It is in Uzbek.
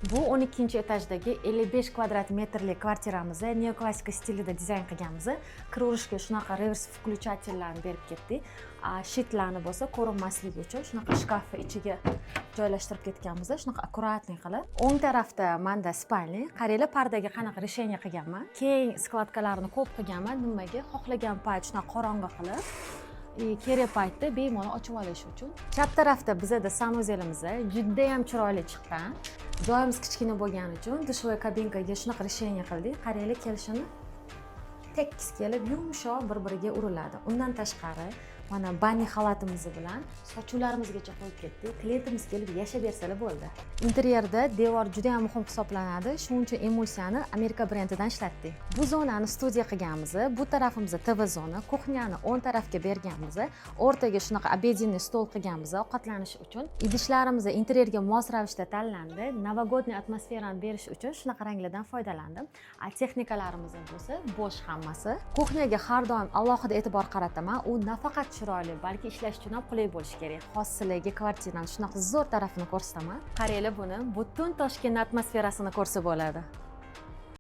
Bu 12-etajdagi 55 kvadrat metrli kvartiramizni neoklassik stilida dizayn qilganmiz. Kiraverishga shunaqa revers включательlarni berib ketdik. Shitlarni bo'lsa ko'rinmasligi uchun shunaqa shkafni ichiga joylashtirib ketganmiz. Shunaqa akkuratniy qilib. O'ng tarafda menda spalni. Qaranglar, pardaga qanaqa решение qilganman. Keng skladkalarni ko'p qilganman. Nimaga? Xohlagan payt shunaqa qorong'i qilib kerak paytda bemalol ochib olish uchun. Chap tarafda bizda sanuzelimiz juda ham chiroyli chiqqan. Joyimiz kichkina bo'lgani uchun dushovoy kabinkaga shunaqa решение qildik. Qaranglar, kelishini tekis kelib yumshoq bir-biriga uriladi. Undan tashqari mana banni xalatimiz bilan sochuvlarimizgacha qo'yib ketdik. Klientimiz kelib yashab bersalar bo'ldi. Interyerda devor juda ham muhim hisoblanadi. Shuning uchun emulsiyani Amerika brendidan ishlatdik. Bu zonani studiya qilganmiz. Bu tarafimiz TV zona, kuxnyani o'ng tarafga berganmiz. O'rtaga shunaqa обеденный stol qilganmiz ovqatlanish uchun. Idishlarimiz interyerga mos ravishda tanlandi. Novogodniy atmosferani berish uchun shunaqa ranglardan foydalandim. Texnikalarimiz bo'lsa bo'sh hammasi. Kuxnyaga har doim alohida e'tibor qarataman. U nafaqat chiroyli, balki ishlash uchun ham qulay bo'lishi kerak. Xos sizlarga kvartiraning shunaqa zo'r tarafini ko'rsataman. Qaranglar, buni butun Toshkent atmosferasini ko'rsa bo'ladi.